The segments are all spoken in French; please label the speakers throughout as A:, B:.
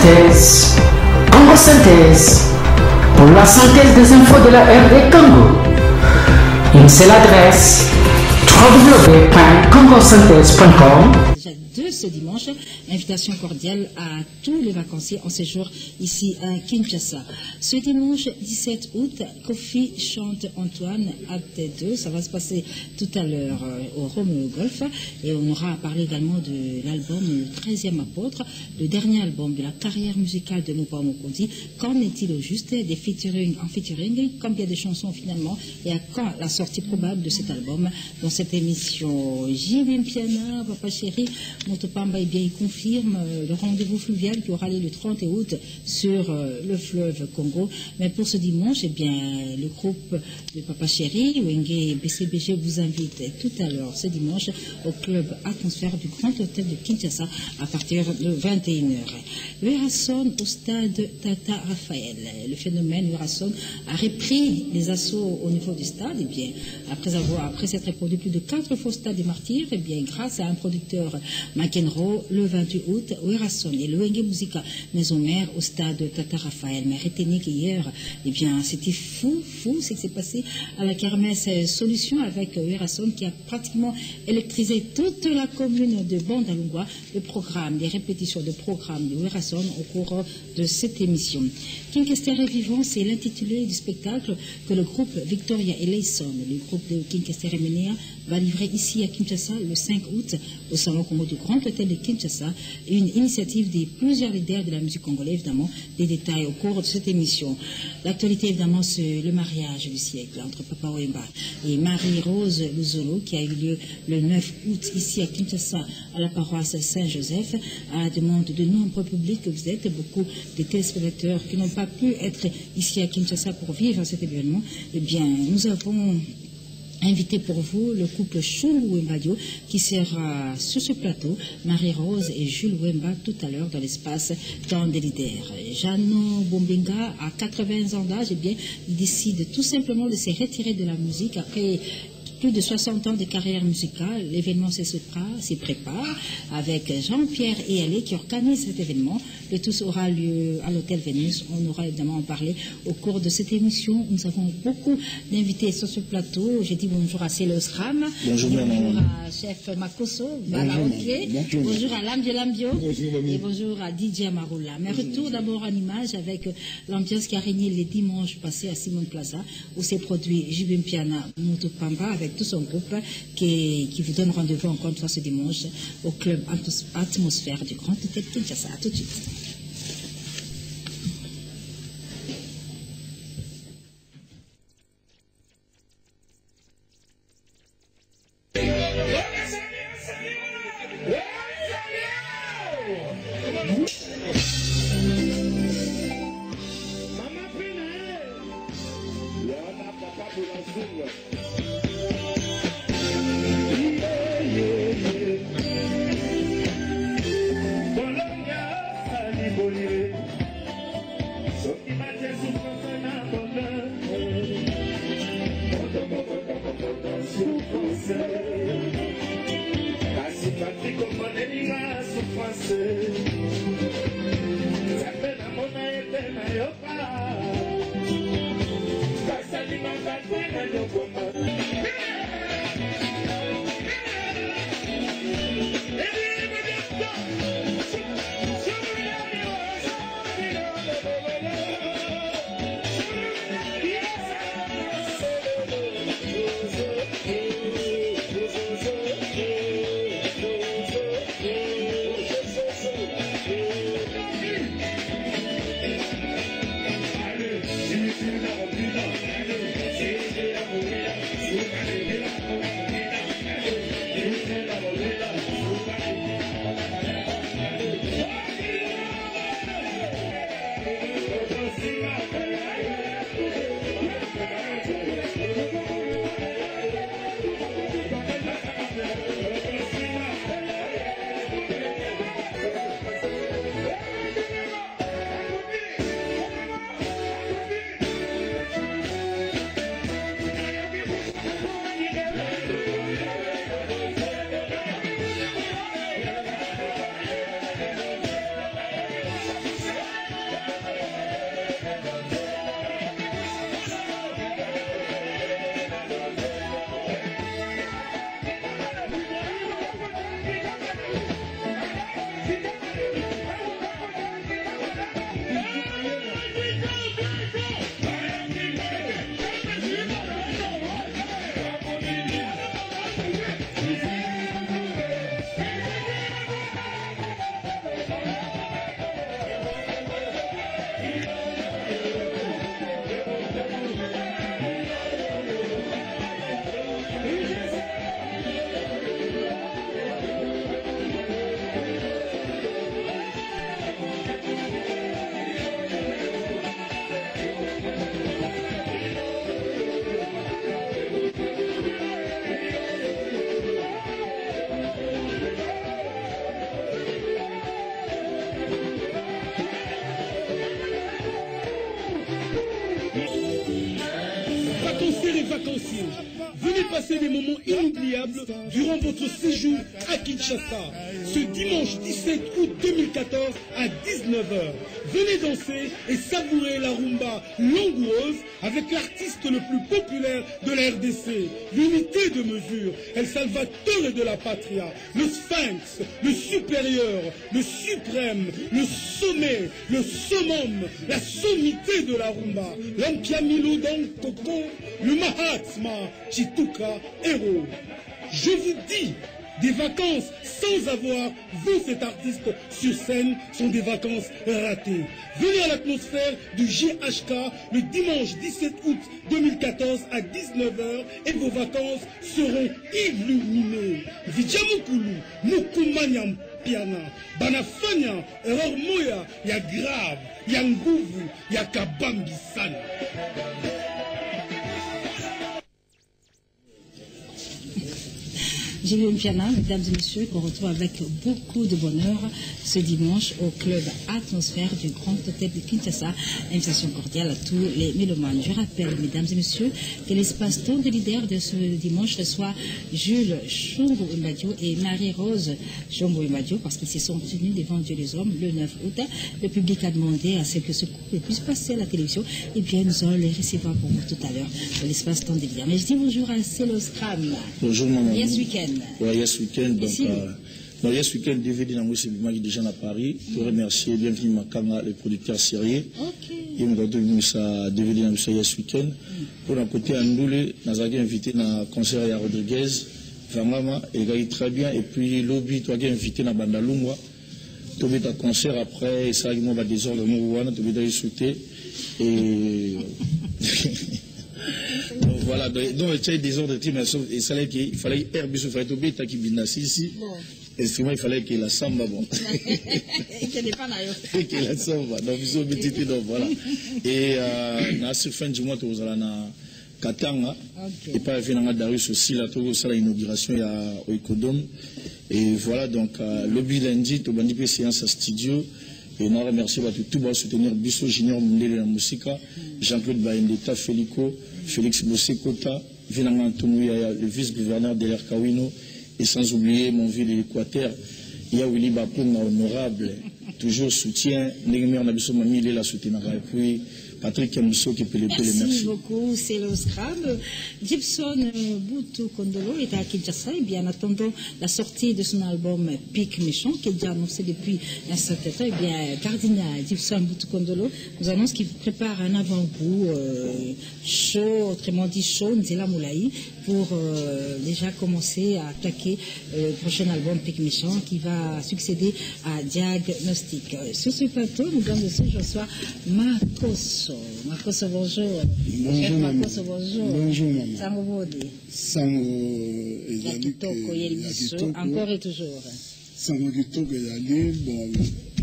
A: Congo Synthèse, pour la synthèse des infos de la RD Congo. C'est l'adresse www.congosynthèse.com.
B: De ce dimanche, invitation cordiale à tous les vacanciers en séjour ici à Kinshasa. Ce dimanche 17 août, Kofi chante Antoine acte 2. Ça va se passer tout à l'heure au Romeo Golf et on aura à parler également de l'album Le 13e apôtre, le dernier album de la carrière musicale de Moupa Mokonzi. Qu'en est-il au juste des featuring en featuring? Combien de chansons finalement et à quand la sortie probable de cet album? Dans cette émission, J.B. Piana, Papa Chéri, Motopamba, eh bien, il confirme le rendez-vous fluvial qui aura lieu le 30 août sur le fleuve Congo. Mais pour ce dimanche, eh bien, le groupe de Papa Chéri, Wenge et BCBG vous invite tout à l'heure ce dimanche au club Atmosphère du Grand Hôtel de Kinshasa à partir de 21h. Werason au stade Tata Raphaël. Le phénomène Werason a repris les assauts au niveau du stade. Eh bien, après s'être répandu plus de 4 faux stades des martyrs, eh bien, grâce à un producteur McEnroe, le 28 août, Werason et le Wenge Musica Maison Mère au stade Tata Raphaël. Mais retenez qu'hier, eh bien, c'était fou ce qui s'est passé à la kermesse Solution avec Werason qui a pratiquement électrisé toute la commune de Bandalungwa. Le programme, les répétitions de programme de Werason au cours de cette émission. Kinkester est vivant, c'est l'intitulé du spectacle que le groupe Victoria et Layson, le groupe de Kinkester et Menea, va livrer ici à Kinshasa le 5 août au Salon Congo du Grand Hôtel de Kinshasa, une initiative des plusieurs leaders de la musique congolaise, évidemment, des détails au cours de cette émission. L'actualité, évidemment, c'est le mariage du siècle entre Papa Wemba et Marie-Rose Luzolo qui a eu lieu le 9 août ici à Kinshasa à la paroisse Saint-Joseph à la demande de nombreux publics que vous êtes, beaucoup de téléspectateurs qui n'ont pas pu être ici à Kinshasa pour vivre cet événement. Eh bien, nous avons invité pour vous le couple Chulu Wembadio qui sera sur ce plateau, Marie-Rose et Jules Wemba tout à l'heure dans l'espace Temps des leaders. Jeannot Bombenga, à 80 ans d'âge, eh bien, il décide tout simplement de se retirer de la musique après plus de 60 ans de carrière musicale. L'événement s'y prépare avec Jean-Pierre et Allé qui organisent cet événement. Le tout aura lieu à l'hôtel Vénus. On aura évidemment en parlé au cours de cette émission. Nous avons beaucoup d'invités sur ce plateau. J'ai dit bonjour à Célos Ram. Bonjour à Chef Makoso. Bonjour à Lambio Lambio. Et bonjour à DJ Amarula. Mais retour d'abord en image avec l'ambiance qui a régné les dimanches passés à Simon Plaza où s'est produit J.B. Piana, Motopamba avec tout son groupe qui vous donne rendez-vous encore une fois ce dimanche au club Atmosphère du Grand Hôtel Kinshasa. À tout de suite.
C: licenciés, venez passer des moments inoubliables durant votre séjour à Kinshasa. Ce dimanche 17 août 2014 à 19h, venez danser et savourer la rumba langoureuse avec l'artiste le plus populaire de la RDC, l'unité de mesure, El Salvatore de la Patria, le Sphinx, le supérieur, le suprême, le sommet, le summum, la sommité de la rumba, l'Ampiamilo Coco, le Mahatma Chituka héros. Je vous dis, des vacances sans avoir vu cet artiste sur scène sont des vacances ratées. Venez à l'atmosphère du GHK le dimanche 17 août 2014 à 19h et vos vacances seront illuminées. Vijamukulu, Mukumanyam Piana, Banafanya, Error Moya, ya grave, ya nguvu, ya kabambi sana.
B: Julien Piana, mesdames et messieurs, qu'on retrouve avec beaucoup de bonheur ce dimanche au club Atmosphère du Grand Hôtel de Kinshasa. Invitation cordiale à tous les mélomanes. Je rappelle, mesdames et messieurs, que l'espace temps de leader de ce dimanche reçoit Jules Chombo Mbadio et Marie-Rose Chombo Mbadio parce qu'ils se sont tenus devant Dieu les hommes le 9 août. Le public a demandé à ce que ce couple puisse passer à la télévision. Et bien, nous allons les recevoir pour vous tout à l'heure dans l'espace temps de leader. Mais je dis bonjour à Célostram.
D: Bonjour, maman.
B: Yes Weekend.
D: Ouais, Yes Weekend. Donc, Yes Weekend, DVD dans c'est déjà à Paris. Je remercie, bienvenue Makanga, les producteurs sérieux.
B: Ok.
D: Et nous avons ça DVD dans Yes Weekend. Pour un côté, Andoule, nous avons invité dans concert à Rodriguez, Vangama, et il très bien. Et puis, Lobby, tu as invité dans Bandalungwa. Tu as un concert après, et ça a été des ordres de Mourouana, tu as sauté. Et. Donc voilà, donc il y a des ordres de team, et ça il fallait Airbus, il fallait tomber, qui binassi ici. Instrument, il fallait qu'il la samba, bon.
B: Et qu'il n'est pas là.
D: Qu'il la samba, donc ils ont mis donc voilà. Et à ce fin du mois, tu vas à Katanga, et pas à Darius aussi, là, tu as l'inauguration à Oikodome. Et voilà, donc, lobby lundi, tu as une séance à studio. Et nous remercions tout le monde soutenir Bisso Junior Mundele la musique, Jean-Claude Baendeta, Félix Bossekota, Vinanga Antonouya, le vice-gouverneur de l'Erkawino, et sans oublier mon ville de l'Équateur, il y a Willy Bapouna honorable, toujours soutien, Négumer Nabisso Mami, la soutenara, et puis Patrick Kamousso qui peut les merci.
B: Merci beaucoup, c'est le Scrab. Gibson Boutou Kondolo est à Kinshasa, et bien en attendant la sortie de son album Pic Méchant, qui est déjà annoncé depuis un certain temps, et bien Cardinal Gibson Boutou Kondolo nous annonce qu'il prépare un avant-goût chaud, autrement dit chaud, Nzela Moulaï, pour déjà commencer à attaquer le prochain album Pic Méchant qui va succéder à Diagnostic. Sur ce plateau, nous allons aussi, je reçois Makoso. Makoso, bonjour.
E: Bonjour,
B: Makoso, bonjour.
E: Bonjour, maman.
B: Sango Bode.
E: Sango
B: Yakitoko, Yelbiso, encore et toujours.
E: Sango Kitoko, Yali, bon,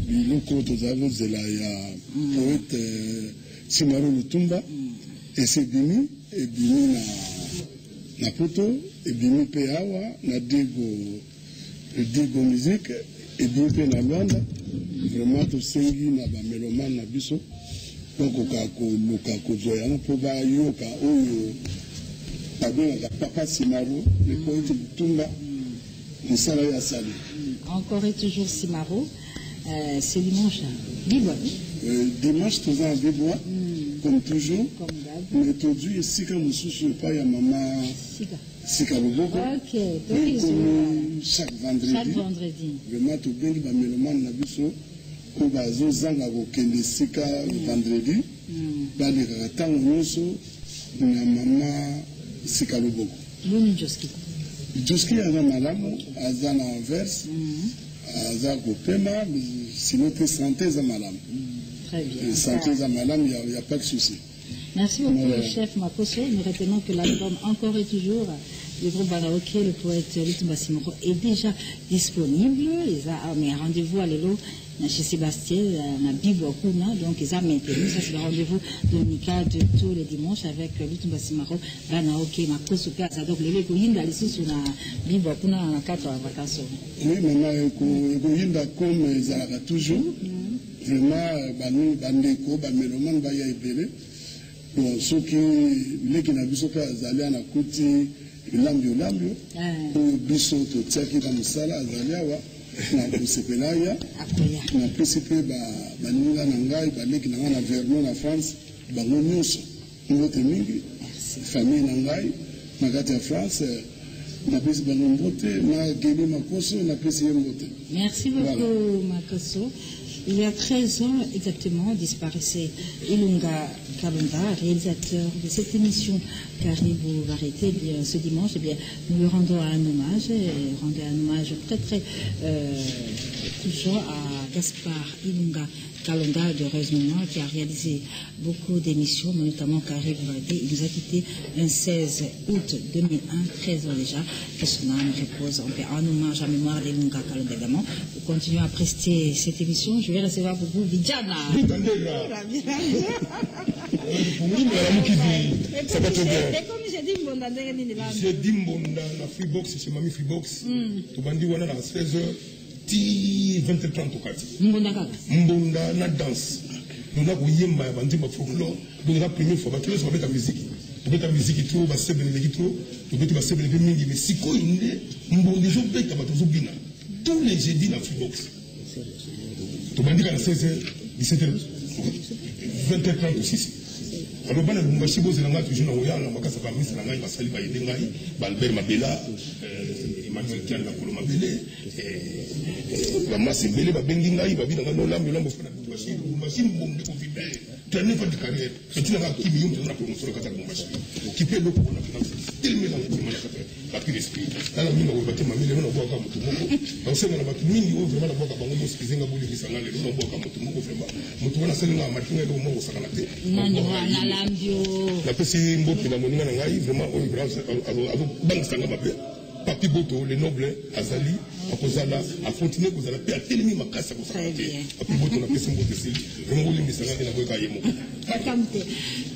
E: Biloko, Tozavo, Zela, ya poète Simaro Lutumba, et c'est Bimi, et Bimi na Poto, et Bimi Peawa, na Digo Musique, et Bimi Pe na Luanda, vraiment, tout sengi na ba meloman na biso. Donc, Papa Simaro, le poète de Tumba, le salarié à Salé.
B: Encore et toujours Simaro, c'est dimanche à Bibois.
E: Dimanche, toujours à Bibois, comme toujours. Mais aujourd'hui, Sika Moussou, pas ya maman Sika Loboko.
B: Ok,
E: comme chaque vendredi.
B: Chaque vendredi.
E: Vraiment, tout bien, il va me demander na biso. Bazo zanga kokende sika vendredi balekaka ntango nyonso na mama sika loboko
B: loni joski
E: aza malamu aza na verse aza kopema sinon te santé eza malamu santé eza malamu il n'y a pas de souci.
B: Merci beaucoup chef Makoso. Nous retenons que l'album encore et toujours le groupe Baraoké, le poète Lutumba Simaro est déjà disponible. Ils ont rendez-vous à l'élo chez Sébastien, à Bibouakouna, donc ils ont maintenu. Ça, c'est le rendez-vous dominical de tous les dimanches avec Lutumba Simaro, Baraoké, Makoso, Kaza. Donc, les Koyinda, les sous sur la Bibouakouna, en la 4 vacances.
E: Oui, maintenant, les Koyinda, comme ils ont toujours, vraiment, Bandeko, Bameloman, Baya Ebele. bon soki leki na biso pe azali ana kuti lambio oyo biso totiaki na mosala azali awa na kosepela ya napesi mpe baninga na ngai baleki na ngai na Vernon na France bango nyonso mbote mingi famille na ngai na kati ya France napesi bango mbote na Geli Makoso napesi ye mbote. Merci beaucoup Makoso. Il y a 13 ans exactement disparaissait Ilunga Kalonda, réalisateur de cette émission Caribou Variété. Bien, ce dimanche, eh bien, nous lui rendons un hommage, très toujours à Gaspard Ilunga Kalonda de Raisonnement qui a réalisé beaucoup d'émissions, notamment Caribou Variété. Il nous a quitté un 16 août 2001, 13 ans déjà, que son âme repose. On fait un hommage à mémoire d'Ilunga Kalonda également. Pour continuer à prester cette émission, je vais recevoir pour vous Vijana.
C: J'ai dit Mbonda, la Freebox, c'est Mami Freebox. Tu vas dire, on a 16h, 20h30 au quartier. Mbonda, na danse. Nous avons eu ma folklore. Donc, la première fois, tu vas mettre la musique. Tu mets ta musique et tout, tu vas se bénéficer trop. Tu vas se bénéficer, mais si quoi il est, Mbonda, je vais te mettre tous les jeudis dans la Freebox. Tu vas dire à 16h, 17h, 20h30 aussi. Alors, je suis toujours dans le cas de la Ngai, Basali Bayedengai, Balbert Mabela, Emmanuel Kian Nakolo Mabele, Ramas Mbele, Babengingai, Babina Nolam, Yolambo Fana, machine bombe de Covid. Tu n'as pas de carrière. Tu n'as pas de millions de promotion de Kata Bombashi. Qui peut le coup, on a tellement la plus d'esprit. Dans la mine, on va te mamie, on va voir comme tout le monde. On sait qu'on a battu mine, on va voir comme on se faisait un bout de Bissanga, on va voir comme tout le monde. On va voir la machine, on va voir ça. La PC Mbote, la monnaie, vraiment, on va banque Sangamabe. Papi Boto, les nobles, Azali, Akozala, a Fontenay, vous allez perdre tellement ma casse à vous faire. Papi Boto, on a fait son bout de style. Vraiment, les messages, il a pas eu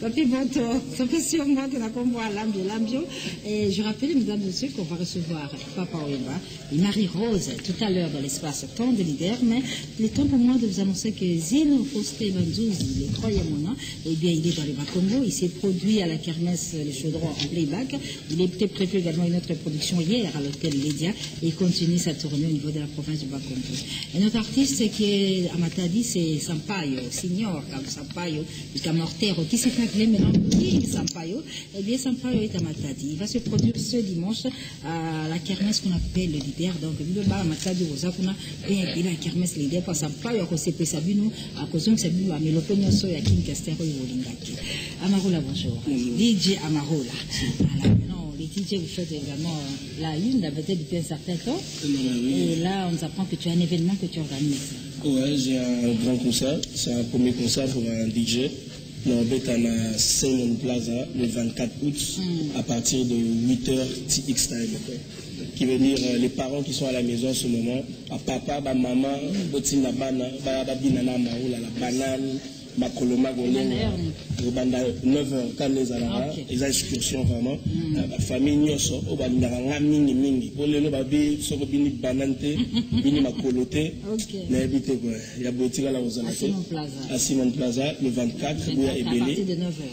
C: Papi Boto, ça fait sûrement que la combat l'ambio. Et je rappelle, mesdames et messieurs, qu'on va recevoir Papa Oemba et Marie-Rose tout à l'heure dans l'espace temps de leader. Mais il est temps pour moi de vous annoncer que Zeno Foste Banzouzi, le troisième nom, eh bien, il est dans les Bakongo. Il s'est produit à la kermesse Les Chaudrons en playback. Il est peut-être prévu également une autre production hier à l'hôtel Lydia et il continue sa tournée au niveau de la province du Bakongo. Et notre artiste qui est à Matadi, c'est Sampaio, Signor Sampaio, du Camortero, qui s'est appelé maintenant King Sampaio. Eh bien, Sampaio est à Matadi. Il va se produire ce dimanche à la kermesse qu'on appelle le Lider. Donc, le bar à Matadi, Rosakuna, et la kermesse Lider, pour Sampaio, à CP Sabino, à Kozong Sabino, à Melopenio Soya, King Castero et Wolingaki. Amarola, bonjour. DJ Amarola. Voilà, maintenant, les DJ, vous faites également la une, peut-être depuis un certain temps. Et là, on nous apprend que tu as un événement que tu organises.
F: Ouais, j'ai un grand concert. C'est un premier concert pour un DJ. On va être à Simon Plaza le 24 août à partir de 8h TX Time. Qui veut dire les parents qui sont à la maison en ce moment, à papa, à maman, botina bana, binana maoula, la banane, makoloma golem, 9h quand les alara, les excursions vraiment, la famille nyoso, au banana mingi mingi, pour les babi, soko bini banante, bini makolote, n'habitez quoi, il y a botika là aux alentours, à Simon Plaza, le 24,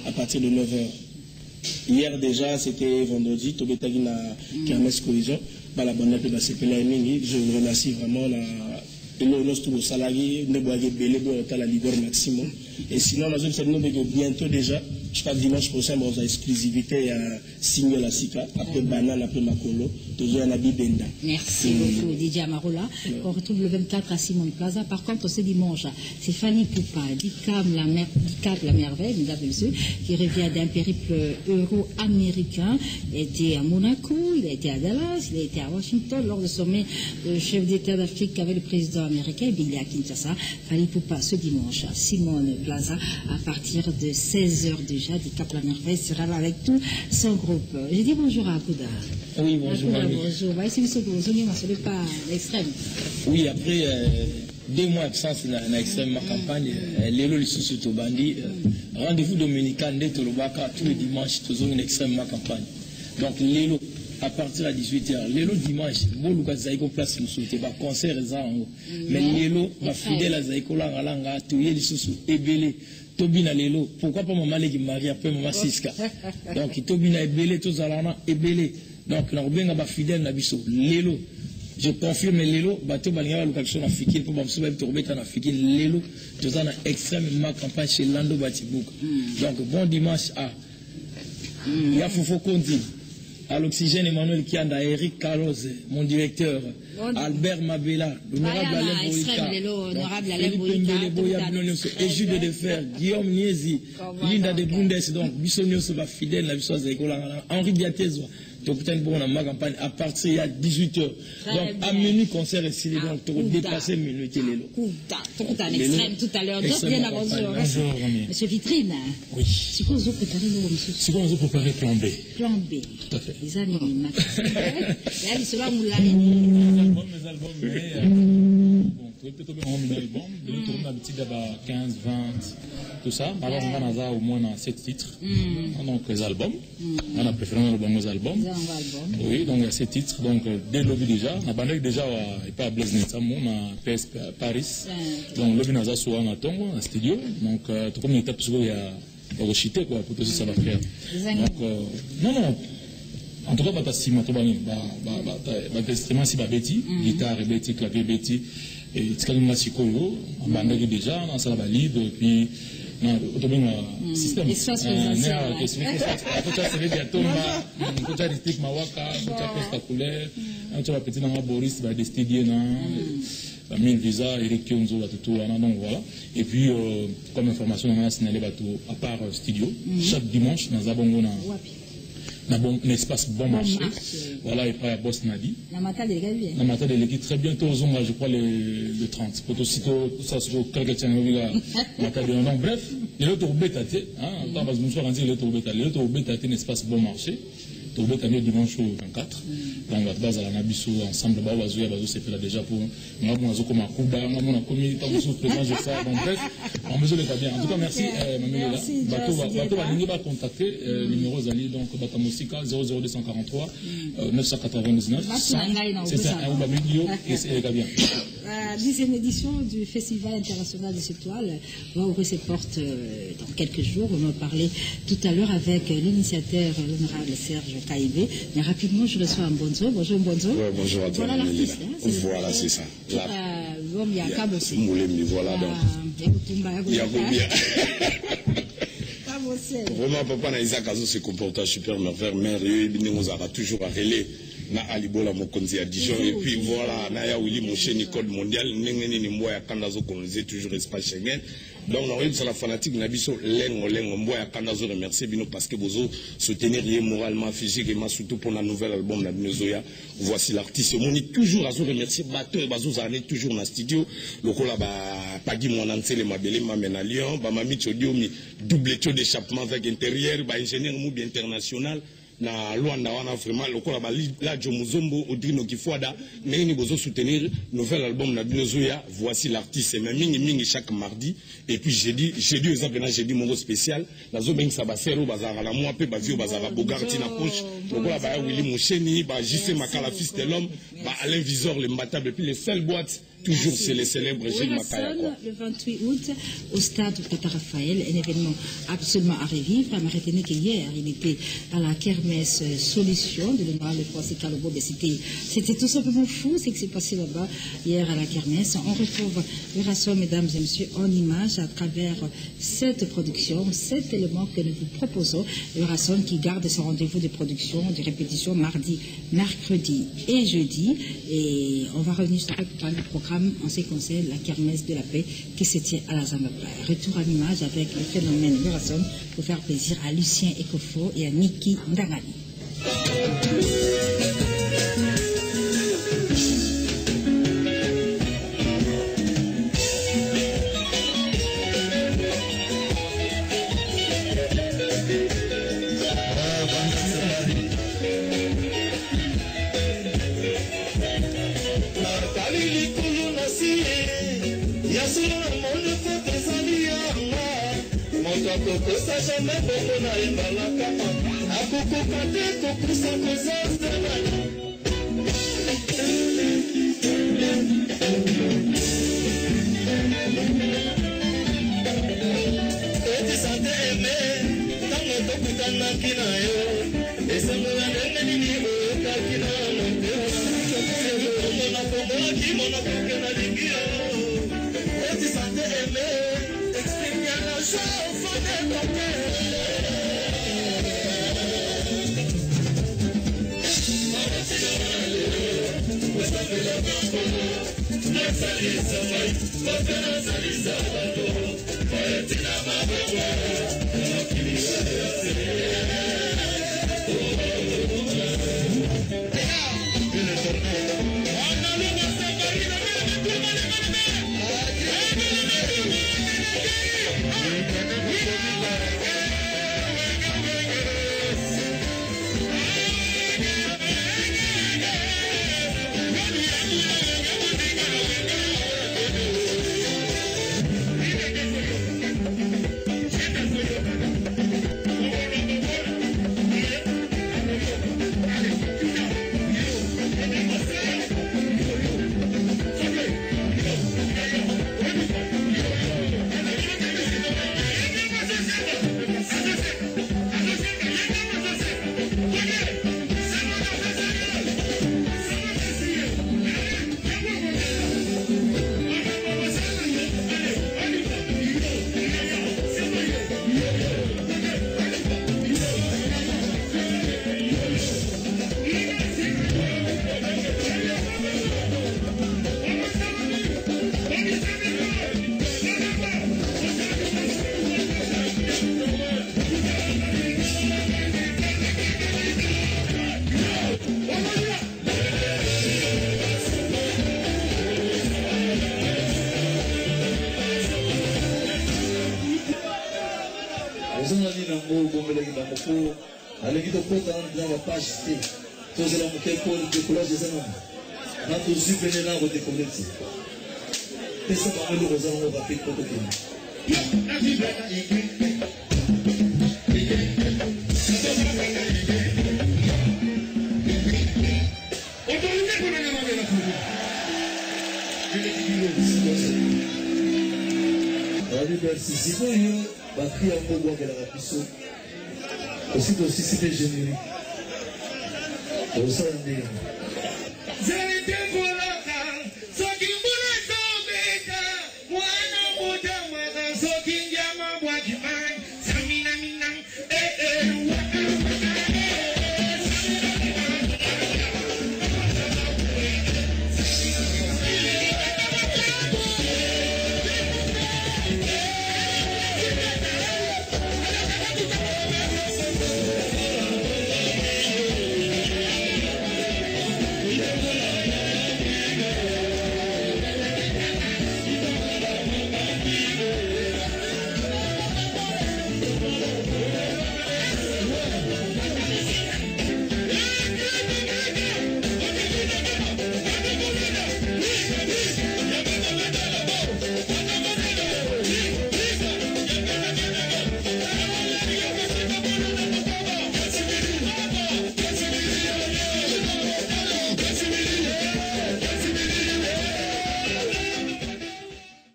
F: à partir de 9h. Hier déjà, c'était vendredi, Tobetagi na Kermesse Collision, la bonne je vous remercie vraiment le salarié, la leader maximum. Et sinon, bientôt déjà, je crois que dimanche prochain, on a exclusivité à signer la SICA, après Banane, après Makolo, toujours un habit Benda.
B: Merci beaucoup, Didier Amarola. On retrouve le 24 à Simon Plaza. Par contre, ce dimanche, c'est Fanny Poupa, Dicap la merveille, mesdames et messieurs, qui revient d'un périple euro-américain. Il était à Monaco, il a été à Dallas, il a été à Washington, lors du sommet chef d'État d'Afrique avec le président américain, il est à Kinshasa. Fanny Poupa, ce dimanche, à Simon Plaza, à partir de 16h déjà, Dicap la merveille sera là avec tout son groupe. Je dis bonjour à Akouda.
F: Oui, bonjour.
B: Bonjour. Va essayer de se poser, mais ce n'est pas l'extrême.
F: Oui, après 2 mois d'absence dans l'extrême ma campagne, les lots sont au bandit. Rendez-vous dominical de Tolobaka tous les dimanches, toujours une extrême ma campagne. Donc les lots à partir de 18h, les lots dimanche, bon Lucas Zaïko place nous souhaiter pas concert mais les lots ma fidèle à Zaïko là, tout y est les sous ébélé. Tobina Lelo, pourquoi pas maman qui marie après maman Siska? Donc, Tobina Ebele, tous Alana Ebele. Donc, on a fidèle Nabiso. Lelo. Je confirme Lelo, bateau Balinga, l'occasion africaine, pour m'absorber, tourner en africain, Lelo, tout ça, extrêmement campagne chez Lando Batibouk. Donc, bon dimanche à. Il y a Fofo Kondi, à l'Oxygène Emmanuel Kianda, Eric Carlos, mon directeur, Albert Mabela, l'honorable Alain Boïka, Éjude de Fer, Guillaume Niezi, Linda de Bundes, donc, Bissonio Soba fidèle, la Bissoise de Henri Diatezo. Donc, campagne à partir de 18h. Donc, à minuit, concert et ciné, donc, tu vas dépasser minuit.
B: Un extrême tout à l'heure. Donc, bien avant
G: bonjour,
B: Monsieur Vitrine.
G: Oui.
B: C'est quoi vous préparez, monsieur?
G: C'est quoi vous préparez plan B?
B: Plan B.
G: Tout à fait.
B: Les amis, là, il sera où là?
G: Mes albums, bon, peut-être bien un album. Nous tournons d'habitude à 15, 20, tout ça. Alors, on a au moins 7 titres. Donc, les albums. On a préféré les albums. Oui, donc il y a 7 titres. Donc, dès le lobby déjà, on a déjà, il pas à Blaise Netsamo, on a PS Paris. Donc, le lobby n'a pas souvent en Tongo, en studio. Donc, tout comme une étape, il y a rechité, quoi, pour tout ça, ça va faire. Donc, non. En tout cas, bah, instrument si Betty, guitare Betty, clavier Betty, et Tskalim Sikoyo, en bandage déjà, on a ça la libre, et puis, non, système.
B: Espace présidentiel.
G: Boris, des studios, mille visa, Eric Kionzo, tout, donc voilà. Et puis, comme information, on a signalé à part studio, chaque dimanche, dans Zabongona. Un espace bon marché. Voilà, et pas à Boss Nadi.
B: La matin de l'équipe.
G: La matin de l'équipe, très bientôt aux Zonga, je crois, le 30. Pour aussitôt, tout ça, sur quelques tiens, donc, bref, les autres bêtatés, hein, tant que je me suis rendu, les autres bêtatés. Les autres bêtatés, un espace bon marché. Tout le monde dimanche au 24. Donc, à base à la Nabiso, ensemble, c'est fait là déjà pour nous. On a comme un coup d'arme, on a commis tant de choses présentes, je sais. Donc, bref, on mesure les bien. En tout cas, merci, Mamie. Bateau va contacter, numéro Zali, donc, Batamosika, 00243, 999. C'est ça, un Oubamudio, et c'est bien.
B: 10e édition du Festival international des étoiles va ouvrir ses portes dans quelques jours. On va parler tout à l'heure avec l'initiateur, l'honorable Serge Kaïbé. Mais rapidement, je reçois un Bonzo. Bonjour Bonzo.
E: Ouais, bonjour à toi.
B: Voilà l'artiste.
E: Voilà, c'est ça.
B: L'homme, il y a Cabo aussi.
E: Voilà, donc. Il y a combien? Vraiment, papa, na Isaac Azo se comporte super merveilleux. Il nous aura toujours à relais. Na Alibola Mokonzi à Dijon et puis voilà Naya Willy Moshe Nicole mondial Nengeni Nimboya Kandazo colonisé toujours espace Schengen. Donc on a la fanatique Nabiso Lengo Mboya Kandazo remercier Bino parce que vous soutenir moralement, physiquement, surtout pour la nouvelle album de Nozoya. Voici l'artiste. On est toujours à remercier Bateau et Bazo Zané toujours dans le studio. Le cola Pagi Monansele Mabele Mamena Lyon, Mami Chodiomi double taux d'échappement avec intérieur, ingénieur Moubi international. Na Luanda wana vraiment lokola ba la Jomuzombo Odrino Kifuada neni bozo soutenir nouvel album na Binozoya. Voici l'artiste mais mingi chaque mardi et puis jeudi exemple na jeudi mongo spécial na zo beng sabasero bazara la moi pe bazio bazara bogarti na poche lokola ba Willy Mosheni ba JC Makala fils de l'homme ba Alain Visor le mbatable et puis les seules boîtes toujours c'est les célèbres Gilles Makaya
B: le 28 août au stade Tata Raphaël, un événement absolument à revivre. À retenir qu'hier il était à la kermesse solution de l'honorable François Kalobo de Cité. C'était tout simplement fou ce qui s'est passé là-bas hier à la kermesse. On retrouve le rassort, mesdames et messieurs, en image à travers cette production, cet élément que nous vous proposons. Le rassort qui garde son rendez-vous de production, de répétition mardi, mercredi et jeudi. Et on va revenir sur le programme en ce qui concerne la kermesse de la paix qui se tient à la Zambabla. Retour à l'image avec le phénomène de Rasson pour faire plaisir à Lucien Ekofo et à Niki Ndangani.
H: Kosa jamais beaucoup na ibalaka akukuka te kokusa kozazana botanaki na yo esangola ndenge nini oyokaki na motema nakomolaki monokoke nalingi yo oti sante eme exprime la joie au fond de ton cœur
I: Allez, dans la page C, tous les gens qui ont le décollage des hommes, on a tous venu là, on décolle. C'est ça qu'on veut le rosa, on va faire pour merci. Si vous batterie en mot de la puissance, aussi c'était générique. Vous savez,